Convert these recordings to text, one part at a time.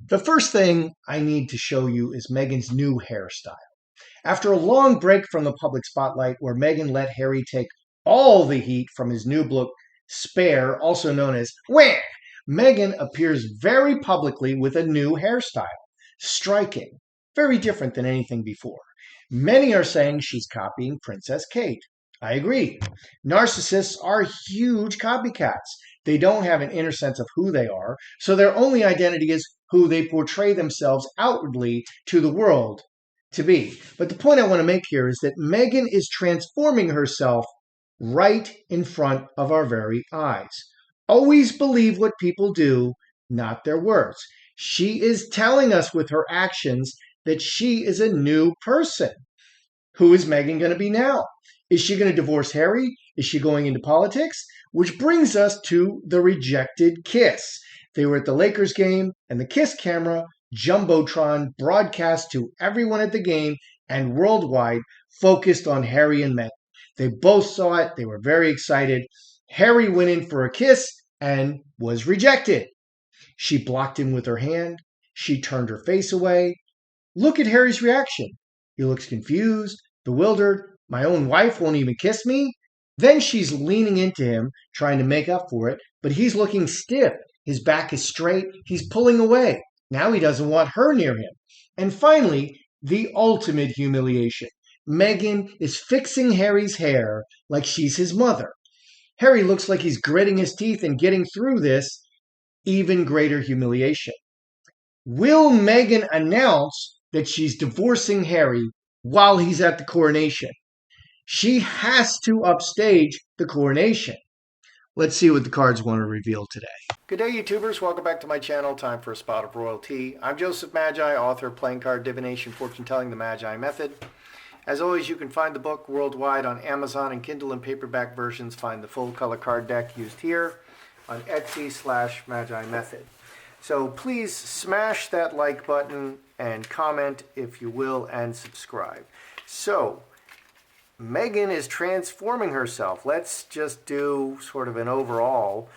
The first thing I need to show you is Meghan's new hairstyle. After a long break from the public spotlight where Meghan let Harry take all the heat from his new look, Spare, also known as Wah, Meghan appears very publicly with a new hairstyle. Striking, very different than anything before. Many are saying she's copying Princess Kate. I agree. Narcissists are huge copycats. They don't have an inner sense of who they are, so their only identity is who they portray themselves outwardly to the world to be. But the point I want to make here is that Meghan is transforming herself right in front of our very eyes. Always believe what people do, not their words. She is telling us with her actions that she is a new person. Who is Meghan going to be now? Is she going to divorce Harry? Is she going into politics? Which brings us to the rejected kiss. They were at the Lakers game, and the kiss camera, Jumbotron, broadcast to everyone at the game and worldwide, focused on Harry and Meghan. They both saw it. They were very excited. Harry went in for a kiss and was rejected. She blocked him with her hand. She turned her face away. Look at Harry's reaction. He looks confused, bewildered. My own wife won't even kiss me? Then she's leaning into him, trying to make up for it, but he's looking stiff. His back is straight. He's pulling away. Now he doesn't want her near him. And finally, the ultimate humiliation. Meghan is fixing Harry's hair like she's his mother. Harry looks like he's gritting his teeth and getting through this even greater humiliation. Will Meghan announce that she's divorcing Harry while he's at the coronation? She has to upstage the coronation. Let's see what the cards want to reveal today. Good day, YouTubers. Welcome back to my channel. Time for a spot of royalty. I'm Joseph Magi, author of Playing Card Divination, Fortune Telling, the Magi Method. As always, you can find the book worldwide on Amazon and Kindle and paperback versions. Find the full color card deck used here on Etsy/Magi Method. So please smash that like button and comment if you will, and subscribe. So Meghan is transforming herself. Let's just do sort of an overall.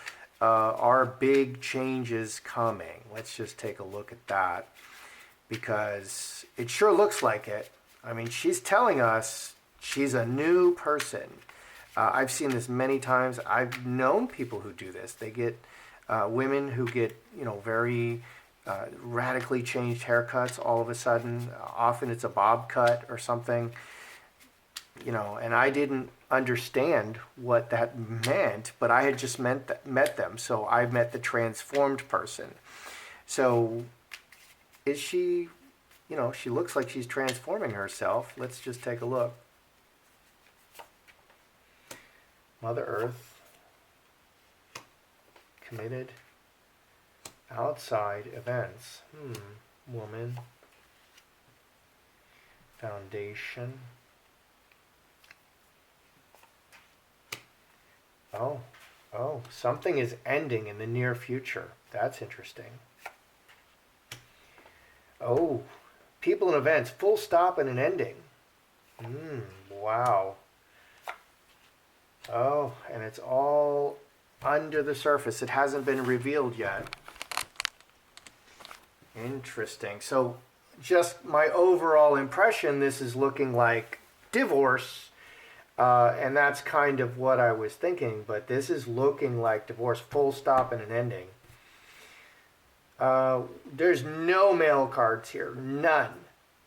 Are big changes coming? Let's just take a look at that, because it sure looks like it. I mean, she's telling us she's a new person. I've seen this many times. I've known people who do this. They get women who get, very radically changed haircuts all of a sudden. Often it's a bob cut or something. And I didn't understand what that meant, but I had just met them. So I've met the transformed person. So is she, she looks like she's transforming herself. Let's just take a look. Mother Earth, committed, outside events. Woman, foundation. Oh, something is ending in the near future. That's interesting. Oh, people and events, full stop and an ending. Wow. Oh, and it's all under the surface. It hasn't been revealed yet. Interesting. So just my overall impression, this is looking like divorce. And that's kind of what I was thinking, but this is looking like divorce, full stop and an ending. There's no male cards here, none.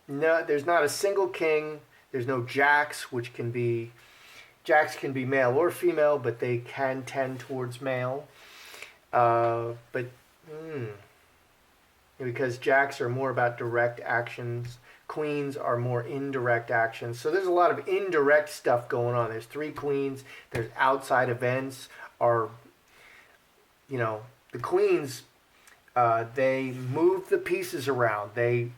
No, there's not a single king. There's no jacks, jacks can be male or female, but they can tend towards male. Because jacks are more about direct actions. Queens are more indirect actions. So there's a lot of indirect stuff going on. There's 3 queens. There's outside events. The queens, they move the pieces around. They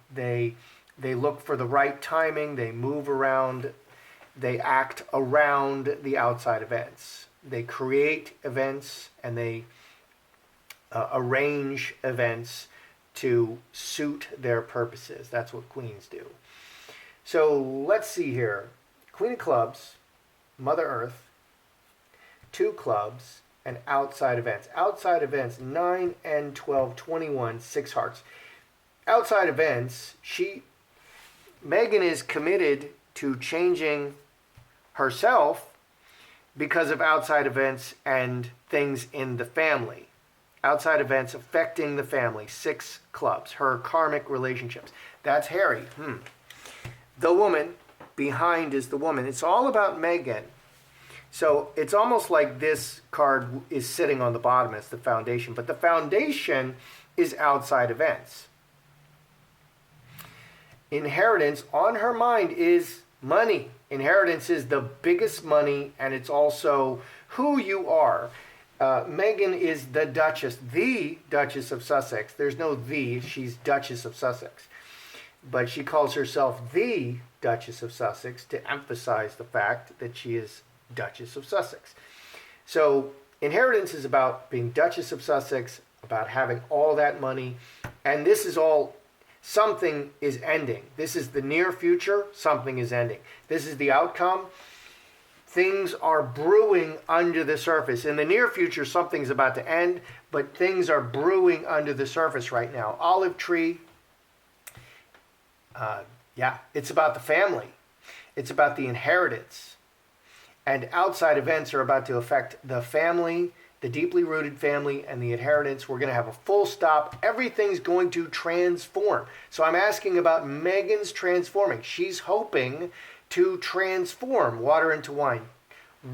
look for the right timing. They move around. They act around the outside events. They create events and they arrange events to suit their purposes. That's what queens do. So let's see here. Queen of Clubs, Mother Earth, 2 clubs, and outside events. Outside events, 9 and 12, 21, 6 hearts. outside events, Meghan is committed to changing herself because of outside events and things in the family. Outside events affecting the family. 6 clubs. Her karmic relationships. That's Harry. The woman behind is the woman. It's all about Meghan. So it's almost like this card is sitting on the bottom as the foundation. But the foundation is outside events. Inheritance on her mind is money. Inheritance is the biggest money, and it's also who you are. Meghan is the Duchess of Sussex. There's no the, she's Duchess of Sussex. But she calls herself the Duchess of Sussex to emphasize the fact that she is Duchess of Sussex. So inheritance is about being Duchess of Sussex, about having all that money, and this is all, something is ending. This is the near future, something is ending. This is the outcome. Things are brewing under the surface. In the near future, something's about to end, but things are brewing under the surface right now. Olive tree, it's about the family. It's about the inheritance. And outside events are about to affect the family, the deeply rooted family, and the inheritance. We're going to have a full stop. Everything's going to transform. So I'm asking about Meghan's transforming. She's hoping to transform water into wine.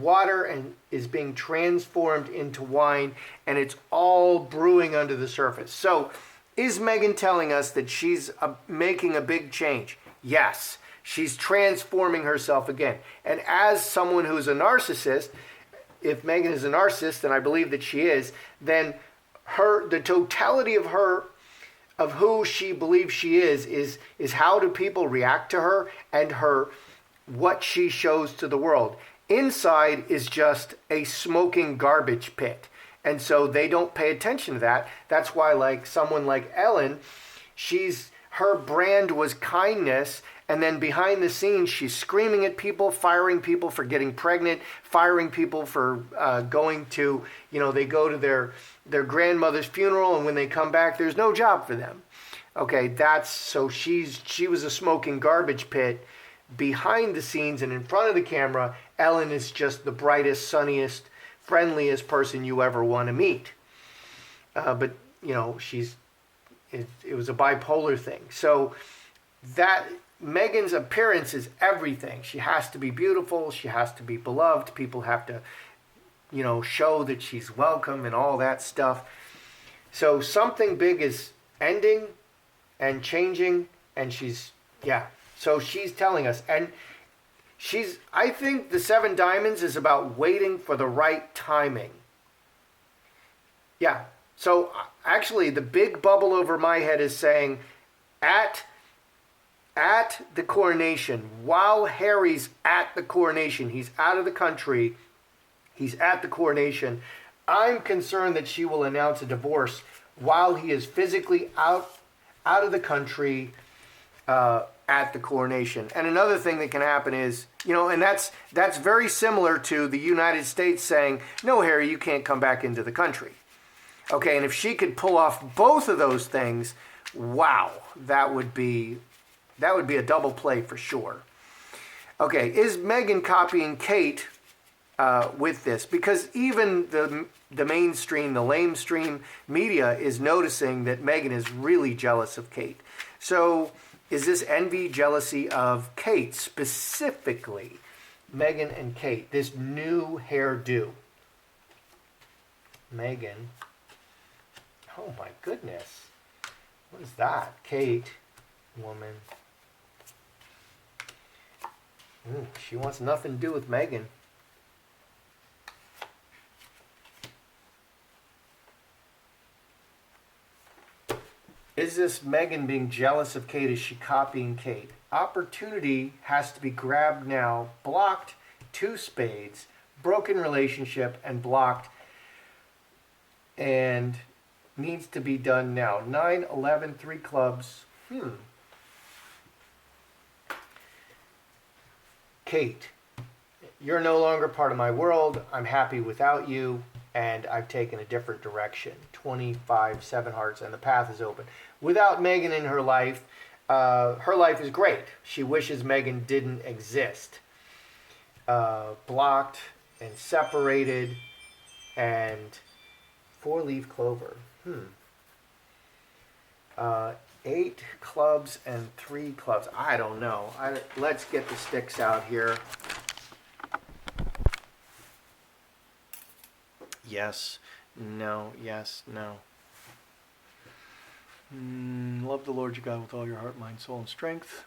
Water is being transformed into wine, and it's all brewing under the surface. So is Meghan telling us that she's making a big change? Yes. She's transforming herself again. And as someone who's a narcissist, if Meghan is a narcissist, and I believe that she is, then the totality of who she believes she is how do people react to her and what she shows to the world. Inside is just a smoking garbage pit. And so they don't pay attention to that. That's why, like someone like Ellen, her brand was kindness, and then behind the scenes she's screaming at people, firing people for getting pregnant, firing people for going to, they go to their grandmother's funeral, and when they come back there's no job for them. Okay, she was a smoking garbage pit behind the scenes, and in front of the camera Ellen is just the brightest, sunniest, friendliest person you ever want to meet. But it was a bipolar thing. So that Meghan's appearance is everything. She has to be beautiful. She has to be beloved. People have to, show that she's welcome and all that stuff. So something big is ending and changing, and so she's telling us. And I think the 7 diamonds is about waiting for the right timing. Yeah. So actually the big bubble over my head is saying at the coronation, while Harry's at the coronation, he's out of the country, he's at the coronation, I'm concerned that she will announce a divorce while he is physically out of the country at the coronation. And another thing that can happen is, and that's very similar to the United States saying, no, Harry, you can't come back into the country. Okay, and if she could pull off both of those things, wow, that would be a double play for sure. Okay, is Meghan copying Kate with this? Because even the mainstream, the lamestream media is noticing that Meghan is really jealous of Kate. So is this envy, jealousy of Kate, specifically Meghan and Kate, this new hairdo? Meghan. Oh my goodness. What is that? Kate, woman. Ooh, she wants nothing to do with Meghan. Is this Meghan being jealous of Kate? Is she copying Kate? Opportunity has to be grabbed now. Blocked, 2 spades. Broken relationship and blocked. And needs to be done now. 9, 11, 3 clubs. Kate, you're no longer part of my world. I'm happy without you, and I've taken a different direction. 25, 7 hearts, and the path is open. Without Meghan in her life is great. She wishes Meghan didn't exist. Blocked and separated, and 4-leaf clover. 8 clubs and 3 clubs. I don't know. Let's get the sticks out here. Yes, no, yes, no. Love the Lord your God with all your heart, mind, soul, and strength.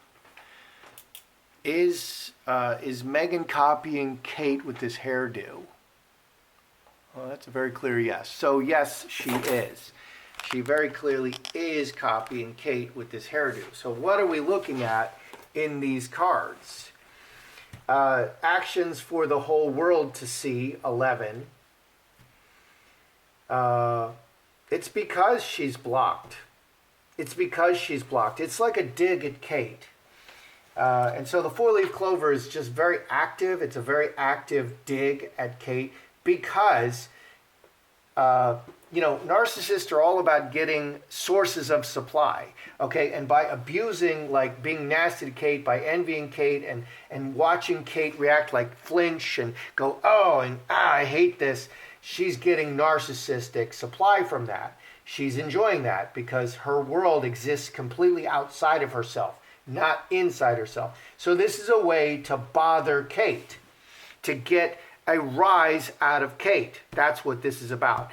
Is Meghan copying Kate with this hairdo? Well, that's a very clear yes. So yes, she is. She very clearly is copying Kate with this hairdo. So what are we looking at in these cards? Actions for the whole world to see, 11. It's because she's blocked. It's because she's blocked. It's like a dig at Kate. And so the 4-leaf clover is just very active. It's a very active dig at Kate because, narcissists are all about getting sources of supply, okay? And by abusing, like being nasty to Kate, by envying Kate and watching Kate react, like flinch and go, oh, and I hate this, she's getting narcissistic supply from that. She's enjoying that because her world exists completely outside of herself, not inside herself. So this is a way to bother Kate, to get a rise out of Kate. That's what this is about.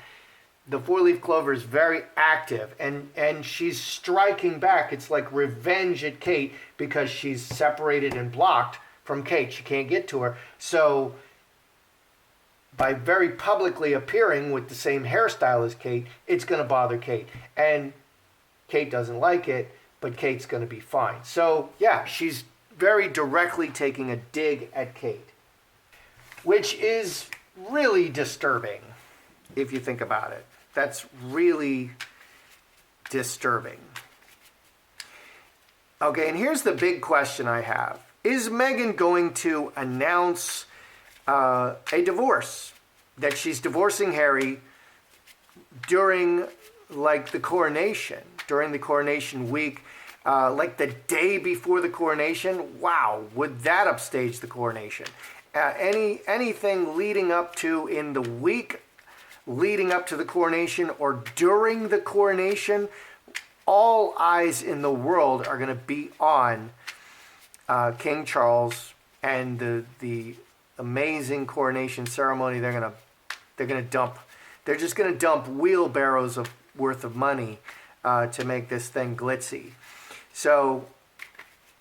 The 4-leaf clover is very active, and she's striking back. It's like revenge at Kate because she's separated and blocked from Kate. She can't get to her. So by very publicly appearing with the same hairstyle as Kate, it's going to bother Kate. And Kate doesn't like it, but Kate's going to be fine. So yeah, she's very directly taking a dig at Kate, which is really disturbing if you think about it. That's really disturbing. Okay, and here's the big question I have. Is Meghan going to announce a divorce? That she's divorcing Harry during, like, the coronation, during the coronation week, like the day before the coronation? Wow, would that upstage the coronation? Anything leading up to in the week leading up to the coronation or during the coronation, all eyes in the world are going to be on King Charles and the amazing coronation ceremony. They're just going to dump wheelbarrows worth of money to make this thing glitzy. So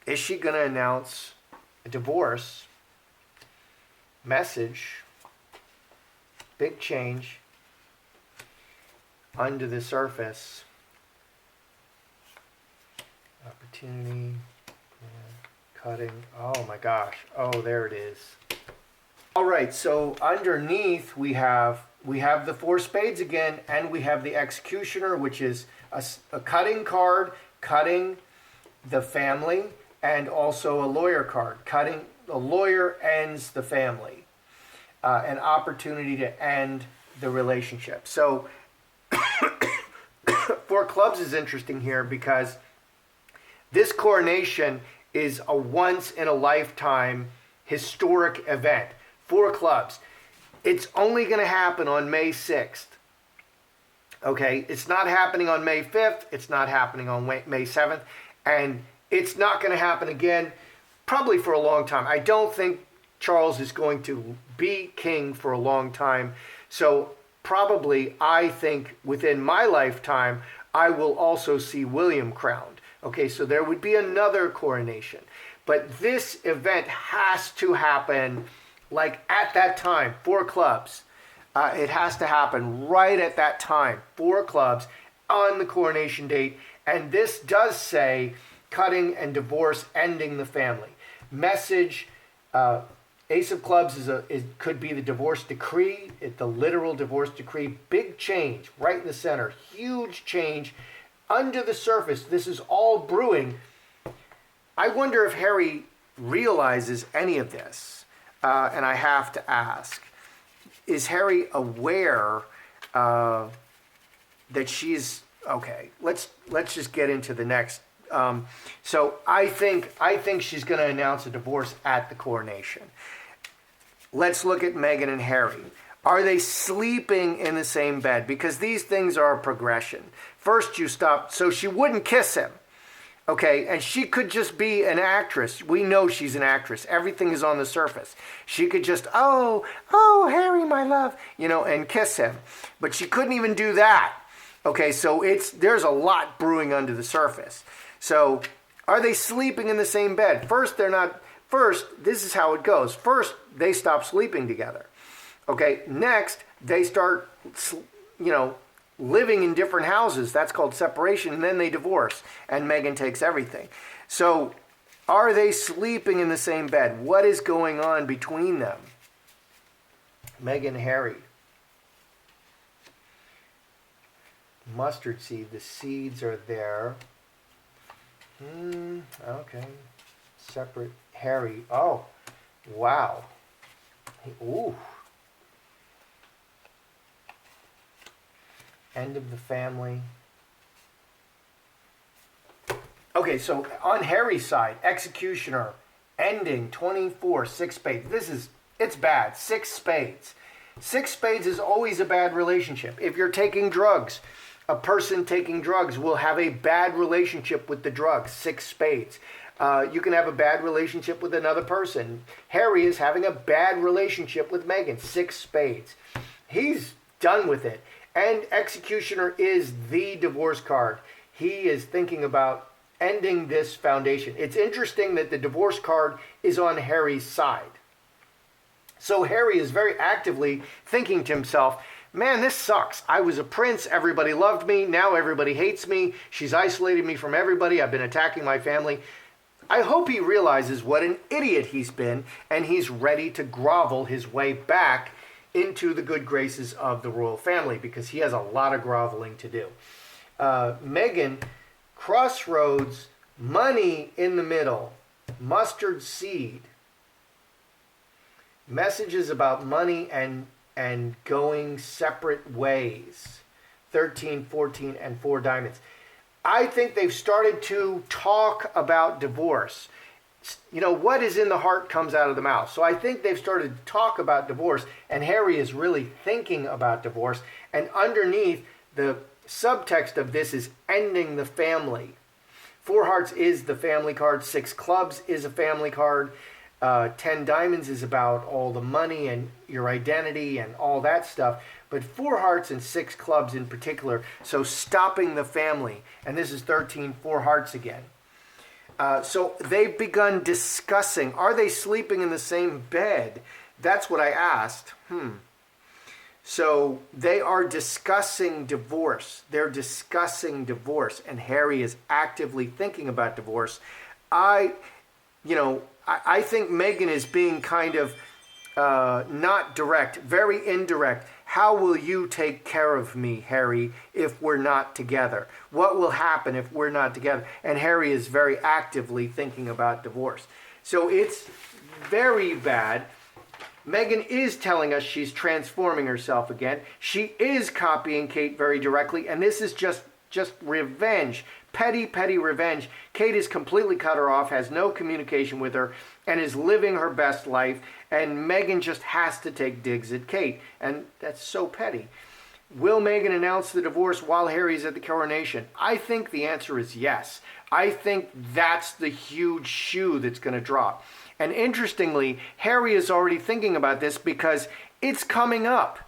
is she going to announce a divorce? Message, big change under the surface, opportunity, cutting, oh my gosh, oh, there it is. All right, so underneath we have the 4 spades again, and we have the executioner, which is a cutting card, cutting the family, and also a lawyer card, cutting the lawyer ends the family, an opportunity to end the relationship. So 4 clubs is interesting here because this coronation is a once-in-a-lifetime historic event. 4 clubs. It's only going to happen on May 6th. Okay? It's not happening on May 5th. It's not happening on May 7th. And it's not going to happen again probably for a long time. I don't think Charles is going to be king for a long time. So probably, I think, within my lifetime, I will also see William crowned. Okay, so there would be another coronation. But this event has to happen like at that time, 4 clubs. It has to happen right at that time, 4 clubs on the coronation date. And this does say cutting and divorce, ending the family. Message, Ace of Clubs could be the divorce decree, the literal divorce decree. Big change right in the center. Huge change. Under the surface, this is all brewing. I wonder if Harry realizes any of this. And I have to ask, is Harry aware that she's okay. Let's just get into the next. So I think she's going to announce a divorce at the coronation. Let's look at Meghan and Harry. Are they sleeping in the same bed? Because these things are a progression. First you stop, so she wouldn't kiss him. Okay, and she could just be an actress. We know she's an actress. Everything is on the surface. She could just, oh, Harry, my love, and kiss him. But she couldn't even do that. Okay, so there's a lot brewing under the surface. So are they sleeping in the same bed? First, this is how it goes. First, they stop sleeping together. Okay, next, they start, living in different houses. That's called separation. And then they divorce. And Meghan takes everything. So are they sleeping in the same bed? What is going on between them? Meghan and Harry. Mustard seed. The seeds are there. Okay. Separate. Harry. Oh, wow. Ooh. End of the family. Okay, so on Harry's side, executioner, ending, 24, 6 spades. It's bad, 6 spades. 6 spades is always a bad relationship. If you're taking drugs, a person taking drugs will have a bad relationship with the drugs, 6 spades. You can have a bad relationship with another person. Harry is having a bad relationship with Meghan, 6 spades. He's done with it. And executioner is the divorce card. He is thinking about ending this foundation. It's interesting that the divorce card is on Harry's side. So Harry is very actively thinking to himself, man, this sucks. I was a prince. Everybody loved me. Now everybody hates me. She's isolated me from everybody. I've been attacking my family. I hope he realizes what an idiot he's been, and he's ready to grovel his way back into the good graces of the royal family, because he has a lot of groveling to do. Meghan, crossroads, money in the middle, mustard seed, messages about money and going separate ways, 13, 14, and 4 diamonds. I think they've started to talk about divorce. What is in the heart comes out of the mouth. So I think they've started to talk about divorce, and Harry is really thinking about divorce. And underneath, the subtext of this is ending the family. 4 hearts is the family card. 6 clubs is a family card. 10 diamonds is about all the money and your identity and all that stuff. But 4 hearts and 6 clubs in particular. So stopping the family. And this is 13, 4 hearts again. So they've begun discussing, are they sleeping in the same bed? That's what I asked. So they are discussing divorce. They're discussing divorce, and Harry is actively thinking about divorce. I think Meghan is being kind of not direct, very indirect. How will you take care of me, Harry, if we're not together? What will happen if we're not together? And Harry is very actively thinking about divorce. So it's very bad. Meghan is telling us she's transforming herself again. She is copying Kate very directly, and this is just revenge. Petty revenge. Kate has completely cut her off, has no communication with her, and is living her best life. And Meghan just has to take digs at Kate. And that's so petty. Will Meghan announce the divorce while Harry's at the coronation? I think the answer is yes. I think that's the huge shoe that's going to drop. And interestingly, Harry is already thinking about this because it's coming up.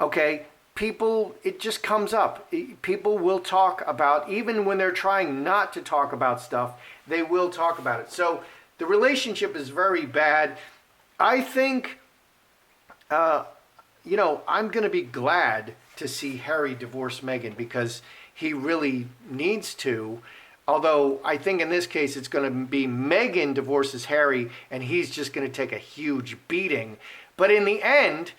Okay? It just comes up. People will talk about, even when they're trying not to talk about stuff, they will talk about it. So the relationship is very bad. I think, I'm going to be glad to see Harry divorce Meghan because he really needs to. Although I think in this case it's going to be Meghan divorces Harry and he's just going to take a huge beating. But in the end,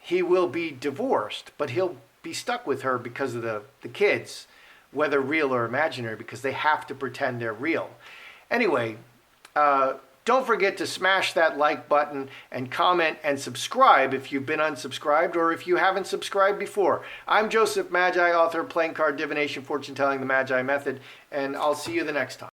he will be divorced, but he'll be stuck with her because of the kids, whether real or imaginary, because they have to pretend they're real. Anyway, Don't forget to smash that like button and comment and subscribe if you've been unsubscribed or if you haven't subscribed before. I'm Joseph Magi, author of Playing Card Divination, Fortune Telling, the Magi Method, and I'll see you the next time.